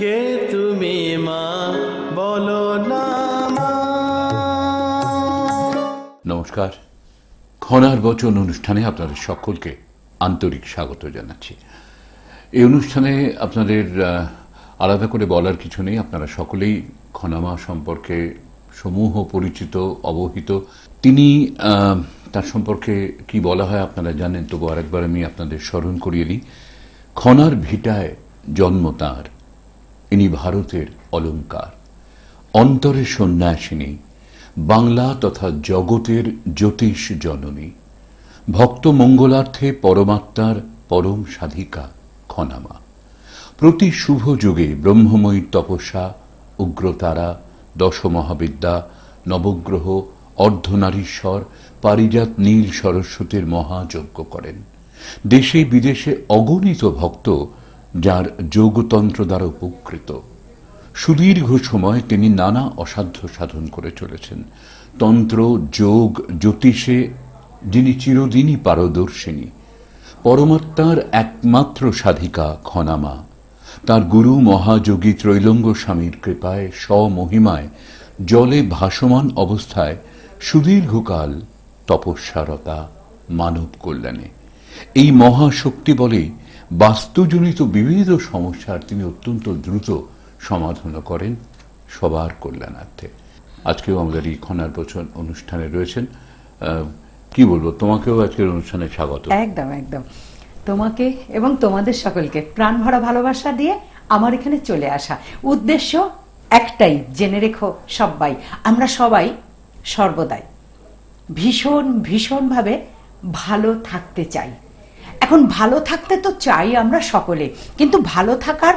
কে তুমি মা বলো না মা। নমস্কার, খনার বচন অনুষ্ঠানে আপনাদের সকলকে আন্তরিক স্বাগত জানাচ্ছি। এই অনুষ্ঠানে আপনাদের আলাদা করে বলার কিছু নেই, আপনারা সকলেই খনামা সম্পর্কে সমূহ পরিচিত, অবহিত। তিনি তার সম্পর্কে কি বলা হয় আপনারা জানেন, তবু আরেকবার আমি আপনাদের স্মরণ করিয়ে দিই। খনার ভিটায় জন্ম তাঁর, ইনি ভারতের অলঙ্কার, অন্তরের সন্ন্যাসিনী, বাংলা তথা জগতের জ্যোতিষ জননী, ভক্ত মঙ্গলার্থে পরমাত্মার পরম সাধিকা খনামা। প্রতি শুভ যুগে ব্রহ্মময়ীর তপস্যা, উগ্রতারা, দশমহাবিদ্যা, নবগ্রহ, অর্ধনারীশ্বর, পারিজাত নীল সরস্বতীর মহাযজ্ঞ করেন। দেশে বিদেশে অগণিত ভক্ত যার যোগতন্ত্র দ্বারা উপকৃত। সুদীর্ঘ সময় তিনি নানা অসাধ্য সাধন করে চলেছেন। তন্ত্র, যোগ, জ্যোতিষে যিনি চিরদিনই পারদর্শিনী, পরমাত্মার একমাত্র সাধিকা খনামা। তার গুরু মহাযোগী ত্রৈলঙ্গ স্বামীর কৃপায় স্বমহিমায় জলে ভাসমান অবস্থায় সুদীর্ঘকাল তপস্যারতা মানব কল্যাণে। এই মহাশক্তি বলেই বাস্তুজনিত বিবিধ সমস্যার তিনি অত্যন্ত দ্রুত সমাধান করেন সবার কল্যাণার্থে। আজকেও আমাদের এই খনার বচন অনুষ্ঠানে রয়েছেন। কি বলবো, তোমাকেও আজকের অনুষ্ঠানে স্বাগত। একদম একদম, তোমাকে এবং তোমাদের সকলকে প্রাণ ভরা ভালোবাসা দিয়ে আমার এখানে চলে আসা। উদ্দেশ্য একটাই, জেনে রেখো সবাই, আমরা সবাই সর্বদাই ভীষণভাবে ভালো থাকতে চাই। এখন ভালো থাকতে তো চাই আমরা সকলে, কিন্তু ভালো থাকার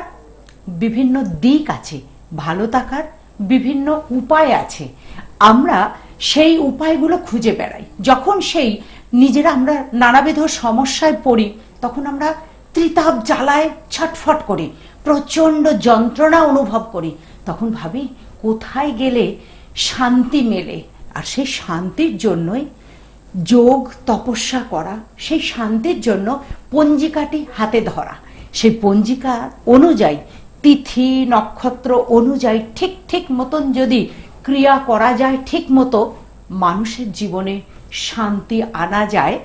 বিভিন্ন দিক আছে, ভালো থাকার বিভিন্ন উপায় আছে। আমরা সেই উপায়গুলো খুঁজে বেড়াই। যখন সেই নিজেরা আমরা নানাবিধ সমস্যায় পড়ি, তখন আমরা ত্রিতাপ জ্বালায় ছটফট করি, প্রচণ্ড যন্ত্রণা অনুভব করি। তখন ভাবি কোথায় গেলে শান্তি মেলে। আর সেই শান্তির জন্যই যোগ তপস্যা করা, সেই শান্তির জন্য পঞ্জিকাটি হাতে ধরা, সেই পঞ্জিকা অনুযায়ী তিথি নক্ষত্র অনুযায়ী ঠিক মতন যদি ক্রিয়া করা যায়, ঠিক মতো মানুষের জীবনে শান্তি আনা যায়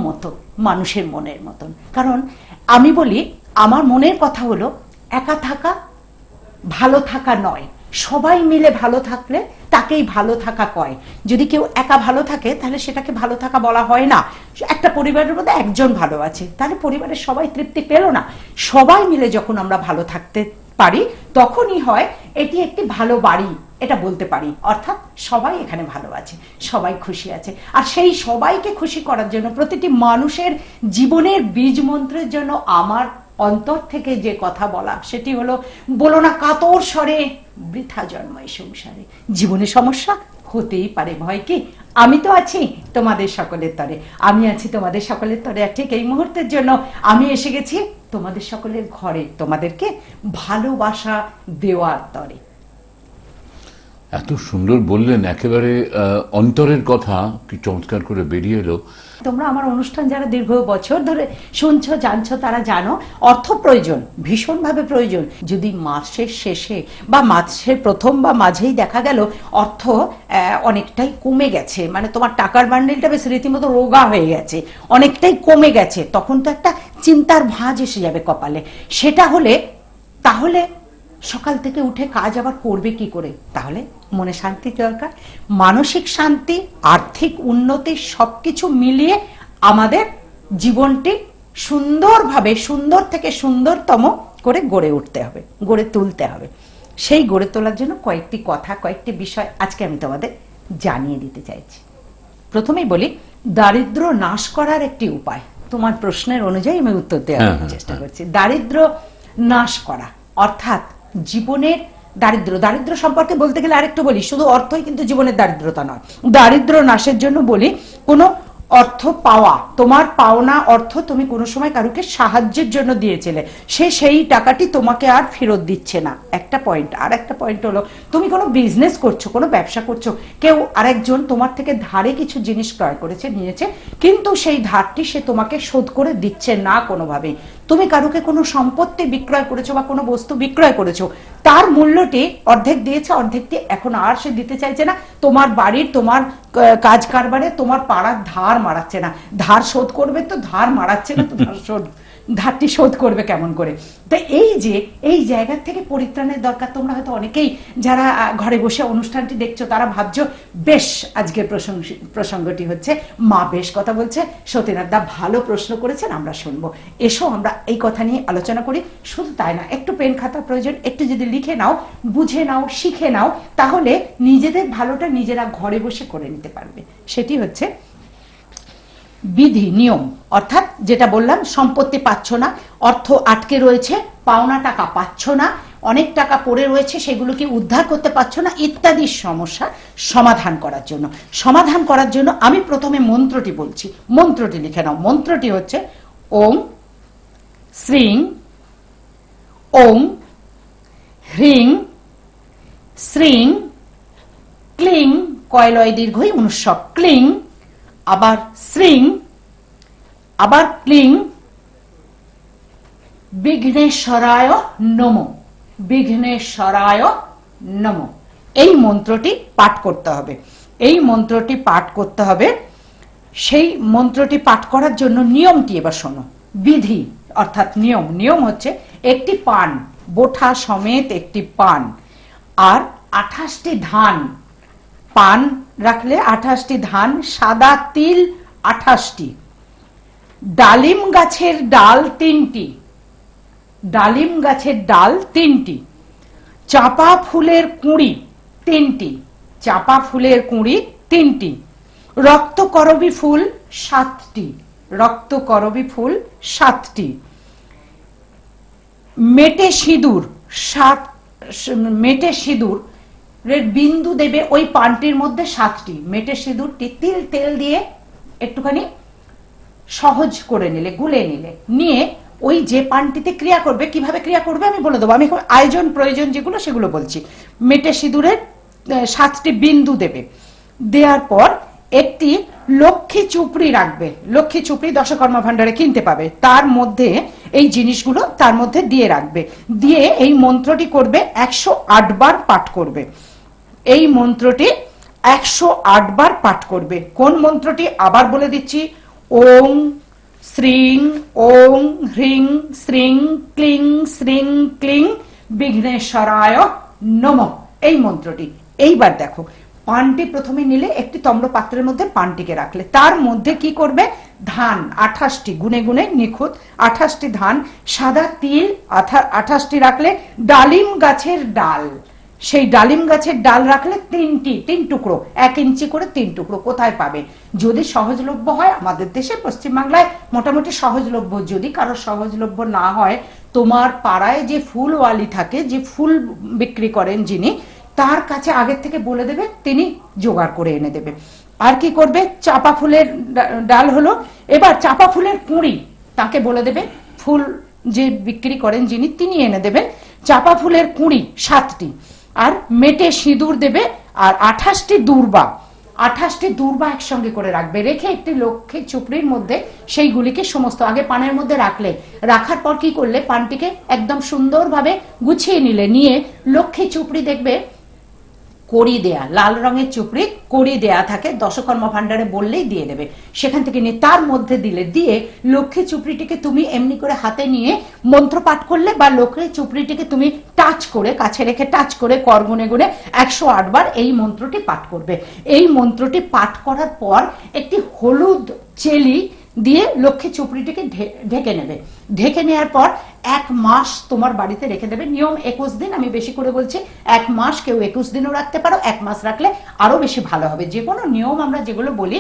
মতো, মানুষের মনের মতন। কারণ আমি বলি, আমার মনের কথা হলো একা থাকা ভালো থাকা নয়, সবাই মিলে ভালো থাকলে তাকেই ভালো থাকা কয়। যদি কেউ একা ভালো থাকে তাহলে সেটাকে ভালো থাকা বলা হয় না। একটা পরিবারের মধ্যে একজন ভালো আছে, তাহলে পরিবারের সবাই তৃপ্তি পেল না। সবাই মিলে যখন আমরা ভালো থাকতে পারি, তখনই হয় এটি একটি ভালো বাড়ি, এটা বলতে পারি। অর্থাৎ সবাই এখানে ভালো আছে, সবাই খুশি আছে। আর সেই সবাইকে খুশি করার জন্য, প্রতিটি মানুষের জীবনের বীজ মন্ত্রের জন্য আমার অন্তর থেকে যে কথা বলা, সেটি হলো, বলো না কাতর স্বরে, বৃথা জন্মায় সংসারে। জীবনে সমস্যা হতেই পারে, ভয় কি? আমি তো আছি তোমাদের সকলের তরে, আমি আছি তোমাদের সকলের তরে। আর ঠিক এই মুহূর্তের জন্য আমি এসে গেছি তোমাদের সকলের ঘরে, তোমাদেরকে ভালোবাসা দেওয়ার তরে। এত সুন্দর বললেন, একেবারে অন্তরের কথা, কি চমৎকার করে বেরিয়ে এলো। তোমরা আমার অনুষ্ঠান যারা দীর্ঘ বছর ধরে শুনছো, জানছো, তারা জানো অর্থ প্রয়োজন, ভীষণভাবে প্রয়োজন। যদি মাসের শেষে বা মাসের প্রথম বা মাঝেই দেখা গেল অর্থ অনেকটাই কমে গেছে, মানে তোমার টাকার বান্ডেলটা বেশ রীতিমতো রোগা হয়ে গেছে, অনেকটাই কমে গেছে, তখন তো একটা চিন্তার ভাঁজ এসে যাবে কপালে। সেটা হলে তাহলে সকাল থেকে উঠে কাজ আবার করবে কি করে? তাহলে মনে শান্তি দরকার, মানসিক শান্তি, আর্থিক উন্নতি, সবকিছু মিলিয়ে আমাদের জীবনটি সুন্দরভাবে, সুন্দর থেকে সুন্দরতম করে গড়ে উঠতে হবে, গড়ে তুলতে হবে। সেই গড়ে তোলার জন্য কয়েকটি কথা, কয়েকটি বিষয় আজকে আমি তোমাদের জানিয়ে দিতে চাইছি। প্রথমেই বলি, দারিদ্র নাশ করার একটি উপায়। তোমার প্রশ্নের অনুযায়ী আমি উত্তর দেওয়ার চেষ্টা করছি। দারিদ্র নাশ করা অর্থাৎ জীবনের দারিদ্র সম্পর্কে বলতে গেলে আরেকটু বলি, শুধু অর্থই কিন্তু জীবনের দারিদ্রতা নয়। দারিদ্র নাশের জন্য বলি, কোনো অর্থ পাওয়া, তোমার পাওনা অর্থ তুমি কোনো সময় কারুকে সাহায্যের জন্য দিয়েছিলে, সে সেই টাকাটি তোমাকে আর ফেরত দিচ্ছে না, একটা পয়েন্ট। আর একটা পয়েন্ট হলো তুমি কোনো বিজনেস করছো, কোনো ব্যবসা করছো, কেউ আরেকজন তোমার থেকে ধারে কিছু জিনিস ক্রয় করেছে, নিয়েছে, কিন্তু সেই ধারটি সে তোমাকে শোধ করে দিচ্ছে না কোনোভাবেই। তুমি কারুকে কোনো সম্পত্তি বিক্রয় করেছো বা কোনো বস্তু বিক্রয় করেছো, তার মূল্যটি অর্ধেক দিয়েছে, অর্ধেকটি এখন আর সে দিতে চাইছে না, তোমার বাড়ির, তোমার কাজ কারবারে, তোমার পাড়ার ধার মারাচ্ছে না, ধার শোধ করবে তো ধার মারাচ্ছে না, তো ধারটি শোধ করবে কেমন করে। তো এই যে এই জায়গা থেকে পরিত্রাণের দরকার। তোমরা হয়তো অনেকেই যারা ঘরে বসে অনুষ্ঠানটি দেখছো তারা ভাবছো বেশ আজকের প্রসঙ্গটি হচ্ছে, মা বেশ কথা বলছে, সতীনাথ দা ভালো প্রশ্ন করেছেন, আমরা শুনবো, এসো আমরা এই কথা নিয়ে আলোচনা করি। শুধু তাই না, একটু পেন খাতা প্রয়োজন, একটু যদি লিখে নাও, বুঝে নাও, শিখে নাও, তাহলে নিজেদের ভালোটা নিজেরা ঘরে বসে করে নিতে পারবে। সেটি হচ্ছে বিধি, নিয়ম, অর্থাৎ যেটা বললাম, সম্পত্তি পাচ্ছ না, অর্থ আটকে রয়েছে, পাওনা টাকা পাচ্ছ না, অনেক টাকা পড়ে রয়েছে, সেগুলোকে উদ্ধার করতে পারছো না, ইত্যাদি সমস্যা সমাধান করার জন্য আমি প্রথমে মন্ত্রটি বলছি, মন্ত্রটি লিখে নাও। মন্ত্রটি হচ্ছে ওং শ্রীং ওং হ্রিং শ্রীং ক্লিং, কয়লয় দীর্ঘই অনুস্বর, ক্লিং, আবার শ্রীং, আবার ক্লিং, বিঘ্নেশ্বরায় নমঃ, বিঘ্নেশ্বরায় নমঃ। এই মন্ত্রটি পাঠ করতে হবে, এই মন্ত্রটি পাঠ করতে হবে। সেই মন্ত্রটি পাঠ করার জন্য নিয়মটি এবার শোনো। বিধি অর্থাৎ নিয়ম, নিয়ম হচ্ছে একটি পান, বোঠা সমেত একটি পান, আর 28টি ধান, পান রাখলে 28টি ধান, সাদা তিল 28টি, ডালিম গাছের ডাল 3টি, ডালিম গাছের ডাল 3টি, চাপা ফুলের কুঁড়ি 3টি, চাপা ফুলের কুঁড়ি 3টি, রক্তকরবী ফুল 7টি, রক্তকরবী ফুল 7টি, মেটে সিঁদুর, মেটে সিঁদুর বিন্দু দেবে ওই পানটির মধ্যে 7টি, মেটে সিঁদুরটি তিল তেল দিয়ে একটুখানি সহজ করে নিলে, গুলে নিলে, নিয়ে ওই যে পানটিতে ক্রিয়া করবে, কিভাবে ক্রিয়া করবে আমি বলে দেবো, আমি আয়োজন প্রয়োজন যেগুলো সেগুলো বলছি। মেটে সিঁদুরের 7টি বিন্দু দেবে, দেওয়ার পর একটি লক্ষ্মী চুপড়ি রাখবে, লক্ষ্মী চুপড়ি দশকর্মা ভাণ্ডারে কিনতে পাবে, তার মধ্যে এই জিনিসগুলো তার মধ্যে দিয়ে রাখবে, দিয়ে এই মন্ত্রটি করবে, 108 বার পাঠ করবে, এই মন্ত্রটি 108 বার পাঠ করবে। কোন মন্ত্রটি আবার বলে দিচ্ছি, ওং শ্রীং ওং হ্রিং শ্রীং ক্লিং শ্রীং ক্লিং বিঘ্নেশ্বরায় নমঃ, এই মন্ত্রটি। এইবার দেখো, পানটি প্রথমে নিলে একটি তম্র পাত্রের মধ্যে পানটিকে রাখলে, তার মধ্যে কি করবে, ধান 28টি, গুনে গুনে নিখুঁত 28টি ধান, সাদা তিল 28টি রাখলে, ডালিম গাছের ডাল, সেই ডালিম গাছের ডাল রাখলে 3 টুকরো, 1 ইঞ্চি করে 3 টুকরো। কোথায় পাবে? যদি সহজলভ্য হয়, আমাদের দেশে পশ্চিমবাংলায় মোটামুটি সহজলভ্য, যদি কারো সহজলভ্য না হয়, তোমার পাড়ায় যে ফুলওয়ালি থাকে, যে ফুল বিক্রি করেন যিনি, তার কাছে আগের থেকে বলে দেবে, তিনি জোগাড় করে এনে দেবে। আর কি করবে, চাপা ফুলের ডাল হলো, এবার চাপা ফুলের কুঁড়ি তাকে বলে দেবে, ফুল যে বিক্রি করেন যিনি, তিনি এনে দেবেন চাপা ফুলের কুঁড়ি 7টি, আর মেটে সিঁদুর দেবে, আর 28টি দূর্বা, 28টি দূর্বা একসঙ্গে করে রাখবে, রেখে একটি লক্ষ্মী চুপড়ির মধ্যে সেইগুলিকে সমস্ত আগে পানের মধ্যে রাখলে, রাখার পর কি করলে, পানটিকে একদম সুন্দরভাবে গুছিয়ে নিলে, নিয়ে লক্ষ্মী চুপড়ি দেখবে কড়ি দেয়া, লাল রঙের চুপড়ি কড়ি দেয়া থাকে, দশকর্মা ভাণ্ডারে বললেই দিয়ে দেবে, সেখান থেকে নিয়ে তার মধ্যে দিলে, দিয়ে লক্ষ্মী চুপড়িটিকে তুমি এমনি করে হাতে নিয়ে মন্ত্র পাঠ করলে, বা লক্ষ্মী চুপড়িটিকে তুমি টাচ করে, কাছে রেখে টাচ করে কর গুনে গুনে 108 বার এই মন্ত্রটি পাঠ করবে। এই মন্ত্রটি পাঠ করার পর একটি হলুদ চেলি দিয়ে লক্ষ্মী চুপড়িটিকে ঢেকে নেবে, ঢেকে নেওয়ার পর 1 মাস তোমার বাড়িতে রেখে দেবে। নিয়ম 21 দিন, আমি বেশি করে বলছি 1 মাস, কেউ 21 দিনও রাখতে পারো, 1 মাস রাখলে আরো বেশি ভালো হবে। যে কোনো নিয়ম আমরা যেগুলো বলি,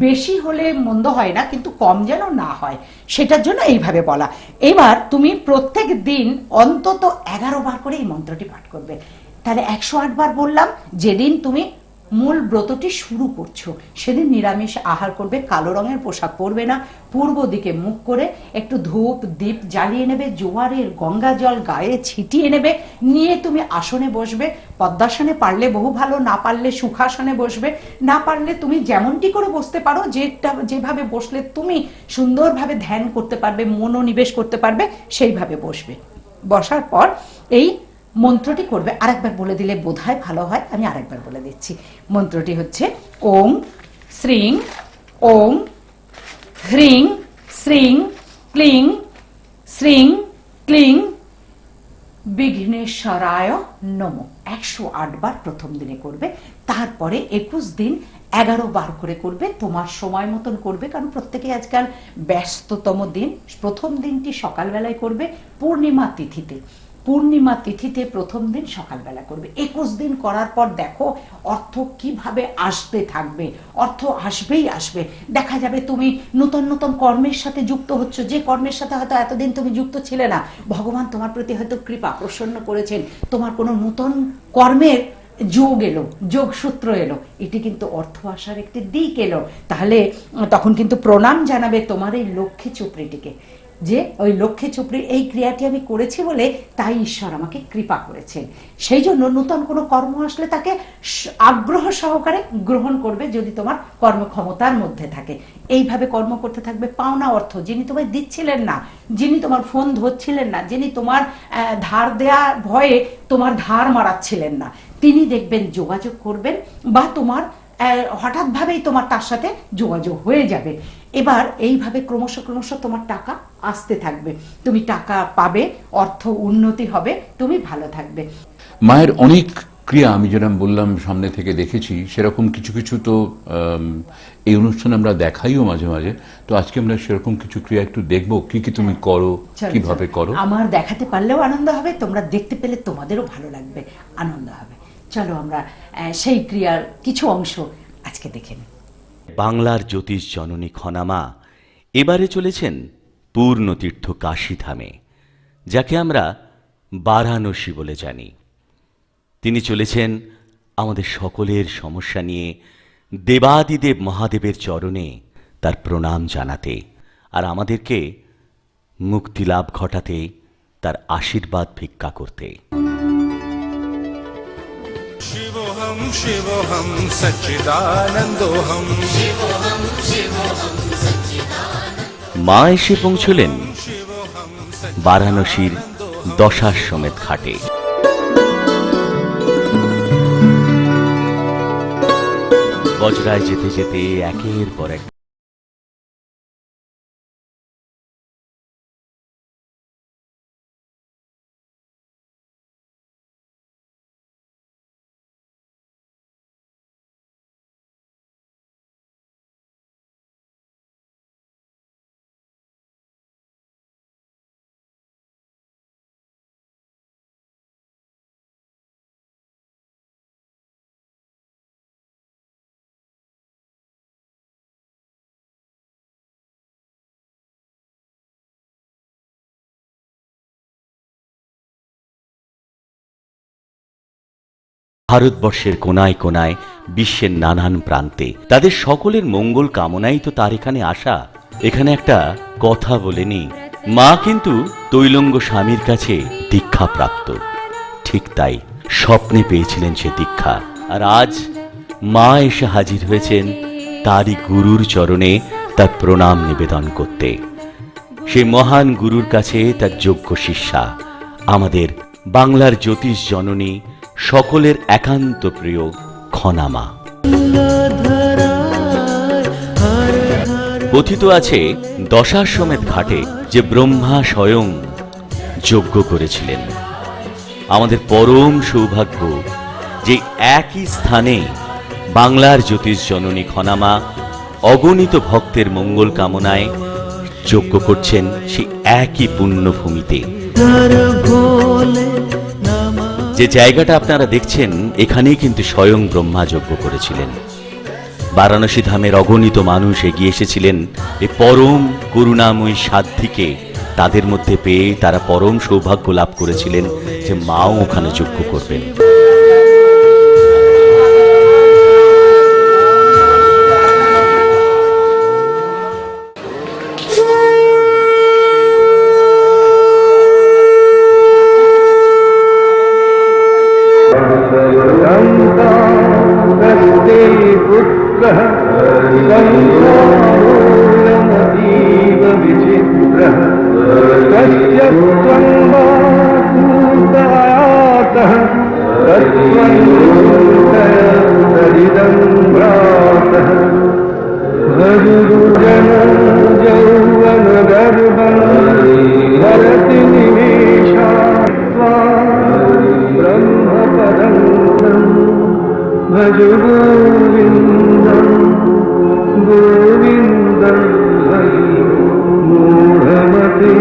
বেশি হলে মন্দ হয় না, কিন্তু কম যেন না হয়, সেটার জন্য এইভাবে বলা। এবার তুমি প্রত্যেক দিন অন্তত 11 বার করে এই মন্ত্রটি পাঠ করবে। তাহলে 108 বার বললাম, যেদিন তুমি মূল ব্রতটি শুরু করছো, সেদিন নিরামিষ আহার করবে, কালো রঙের পোশাক পরবে না, পূর্ব দিকে মুখ করে একটু ধূপ দীপ জ্বালিয়ে নেবে, জোয়ারের গঙ্গা জল গায়ে ছিটিয়ে নেবে, নিয়ে তুমি আসনে বসবে। পদ্মাসনে পারলে বহু ভালো, না পারলে সুখাসনে বসবে, না পারলে তুমি যেমনটি করে বসতে পারো, যেভাবে বসলে তুমি সুন্দরভাবে ধ্যান করতে পারবে, মনোনিবেশ করতে পারবে, সেইভাবে বসবে। বসার পর এই মন্ত্রটি করবে। আরেকবার বলে দিলে বোধহয় ভালো হয়, আমি আরেকবার বলে দিচ্ছি। মন্ত্রটি হচ্ছে ওং শ্রীং ওং হ্রিং শ্রীং ক্লিং শ্রীং ক্লিং বিঘ্নেশ্বরায় নমঃ। 108 বার প্রথম দিনে করবে, তারপরে 21 দিন 11 বার করে করবে, তোমার সময় মতন করবে, কারণ প্রত্যেকে আজকাল ব্যস্ততম দিন। প্রথম দিনটি সকালবেলায় করবে, পূর্ণিমা তিথিতে প্রথম দিন সকালবেলা করবে। 21 দিন করার পর দেখো অর্থ কিভাবে আসতে থাকবে, অর্থ আসবেই আসবে। দেখা যাবে তুমি নতুন নতুন কর্মের সাথে যুক্ত হচ্ছ, যে কর্মের সাথে হয়তো এতদিন তুমি যুক্ত ছিলে না, ভগবান তোমার প্রতি হয়তো কৃপা প্রসন্ন করেছেন, তোমার কোনো নতুন কর্মের যোগ এলো, যোগসূত্র এলো, এটি কিন্তু অর্থ আসার একটি দিক এলো। তাহলে তখন কিন্তু প্রণাম জানাবে তোমার এই লক্ষ্মী চুপড়িটিকে, যে ওই লক্ষ্মী চুপড়ির এই ক্রিয়াটি আমি করেছি বলে তাই ঈশ্বর আমাকে কৃপা করেছেন। সেই জন্য নতুন কোনো কর্ম আসলে তাকে আগ্রহ সহকারে গ্রহণ করবে, যদি তোমার কর্মক্ষমতার মধ্যে থাকে। এইভাবে কর্ম করতে থাকবে। পাওনা অর্থ যিনি তোমায় দিচ্ছিলেন না, যিনি তোমার ফোন ধরছিলেন না, যিনি তোমার ধার দেয়া ভয়ে তোমার ধার মারাচ্ছিলেন না, তিনি দেখবেন যোগাযোগ করবেন, বা তোমার হঠাৎ ভাবেই তোমার তার সাথে যোগাযোগ হয়ে যাবে। এবার এইভাবে ক্রমশ তোমার টাকা আসতে থাকবে, তুমি টাকা পাবে, অর্থ উন্নতি হবে, তুমি ভালো থাকবে। মায়ের অনেক ক্রিয়া আমি যেরকম বললাম সামনে থেকে দেখেছি, সেরকম কিছু কিছু তো এই অনুষ্ঠানে আমরা দেখাইও মাঝে মাঝে। তো আজকে আমরা সেরকম কিছু ক্রিয়া একটু দেখবো, কি কি তুমি করো, কিভাবে করো। আমার দেখাতে পারলেও আনন্দ হবে, তোমরা দেখতে পেলে তোমাদেরও ভালো লাগবে, আনন্দ হবে। চলো আমরা সেই ক্রিয়ার কিছু অংশ আজকে দেখে নিই। বাংলার জ্যোতিষ জননী খনামা এবারে চলেছেন পূর্ণতীর্থ কাশীধামে, যাকে আমরা বারাণসী বলে জানি। তিনি চলেছেন আমাদের সকলের সমস্যা নিয়ে দেবাদিদেব মহাদেবের চরণে তার প্রণাম জানাতে, আর আমাদেরকে মুক্তিলাভ ঘটাতে, তার আশীর্বাদ ভিক্ষা করতে। শিবোহম শিবোহম সচ্চিদানন্দোহম। মা এসে পৌঁছলেন বারাণসীর দশাশ্বমেধ ঘাটে। বজরায় যেতে যেতে একের পর এক ভারতবর্ষের কোনায় কোনায়, বিশ্বের নানান প্রান্তে তাদের সকলের মঙ্গল কামনাই তো তার এখানে আসা। এখানে একটা কথা বলেনি, মা কিন্তু তৈলঙ্গ স্বামীর কাছে দীক্ষা প্রাপ্ত। ঠিক তাই, স্বপ্নে পেয়েছিলেন সে দীক্ষা, আর আজ মা এসে হাজির হয়েছেন তারই গুরুর চরণে তার প্রণাম নিবেদন করতে। সেই মহান গুরুর কাছে তার যোগ্য শিষ্যা, আমাদের বাংলার জ্যোতিষ জননী, সকলের একান্ত প্রিয় খনামা। কথিত আছে দশাশ্বমেধ ঘাটে যে ব্রহ্মা স্বয়ং যজ্ঞ করেছিলেন। আমাদের পরম সৌভাগ্য যে একই স্থানে বাংলার জ্যোতিষ জননী খনামা অগণিত ভক্তের মঙ্গল কামনায় যজ্ঞ করছেন সেই একই পুণ্যভূমিতে। যে জায়গাটা আপনারা দেখছেন, এখানেই কিন্তু স্বয়ং ব্রহ্মা যজ্ঞ করেছিলেন। বারাণসী ধামের অগণিত মানুষ এগিয়ে এসেছিলেন এই পরম করুণাময়ী সাধ্বীকে তাদের মধ্যে পেয়ে। তারা পরম সৌভাগ্য লাভ করেছিলেন যে মাও ওখানে যজ্ঞ করবেন। पुत्रः संसारोऽयमतीव विचित्रः तस्य त्वं वा पूर्वयातः तत्त्वं चिन्तयदरिदं भ्रातः भजुर्जन यौवन गर्भं भरति निमेषात्वा ब्रह्मपदं भज गोविन्दं गोविन्दं भज मूढमते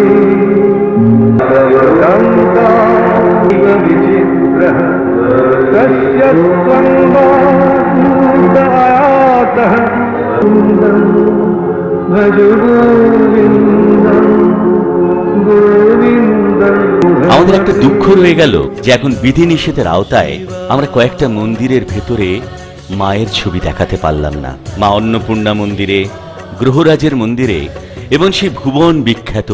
लङ्काइव विचित्रः तस्य त्वं वा पूर्वयातः भज गोविन्दं गोविन्दं আমাদের একটা দুঃখ রয়ে গেল যে এখন বিধিনিষেধের আওতায় আমরা কয়েকটা মন্দিরের ভেতরে মায়ের ছবি দেখাতে পারলাম না। মা অন্নপূর্ণা মন্দিরে, গ্রহরাজের মন্দিরে এবং সেই ভুবন বিখ্যাত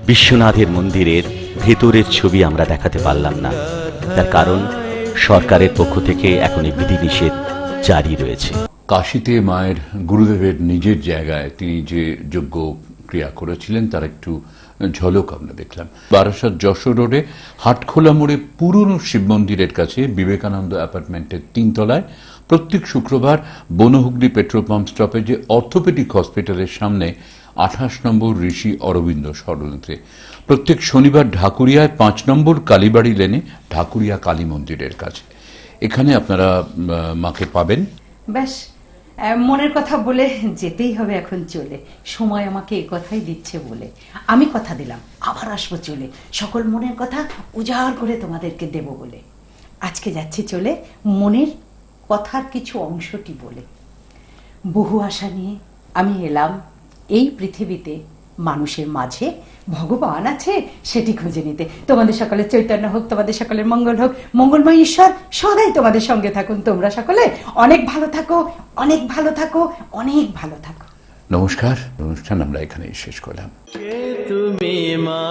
বিশ্বনাথের মন্দিরের ভেতরের ছবি আমরা দেখাতে পারলাম না। তার কারণ সরকারের পক্ষ থেকে এখন এই বিধিনিষেধ জারি রয়েছে। কাশীতে মায়ের গুরুদেবের নিজের জায়গায় তিনি যে যোগ্য ক্রিয়া করেছিলেন তার একটু ঝলক আমরা দেখলাম। বারাসাত যশোর রোডে হাটখোলা মোড়ে পুরনো শিব মন্দিরের কাছে বিবেকানন্দ অ্যাপার্টমেন্টের ৩ তলায় প্রত্যেক শুক্রবার বনহুগলি পেট্রোল পাম্প স্টপেজে অর্থোপেডিক হসপিটালের সামনে ২৮ নম্বর ঋষি অরবিন্দ সরণিতে, প্রত্যেক শনিবার ঢাকুরিয়ায় ৫ নম্বর কালীবাড়ি লেনে ঢাকুরিয়া কালী মন্দিরের কাছে। এখানে আপনারা মাকে পাবেন। ব্যাস, মনের কথা বলে যেতেই হবে এখন চলে। সময় আমাকে এ কথাই দিচ্ছে বলে আমি কথা দিলাম আবার আসবো চলে, সকল মনের কথা উজাড় করে তোমাদেরকে দেব বলে। আজকে যাচ্ছি চলে মনের কথার কিছু অংশটি বলে। বহু আশা নিয়ে আমি এলাম এই পৃথিবীতে, মানুষের মাঝে ভগবান আছে সেটি খুঁজে নিতে। তোমাদের সকলের চৈতন্য হোক, তোমাদের সকলের মঙ্গল হোক, মঙ্গলময় ঈশ্বর সদাই তোমাদের সঙ্গে থাকুন। তোমরা সকলে অনেক ভালো থাকো, অনেক ভালো থাকো, অনেক ভালো থাকো। নমস্কার। অনুষ্ঠান আমরা এখানেই শেষ করলাম। কে তুমি মা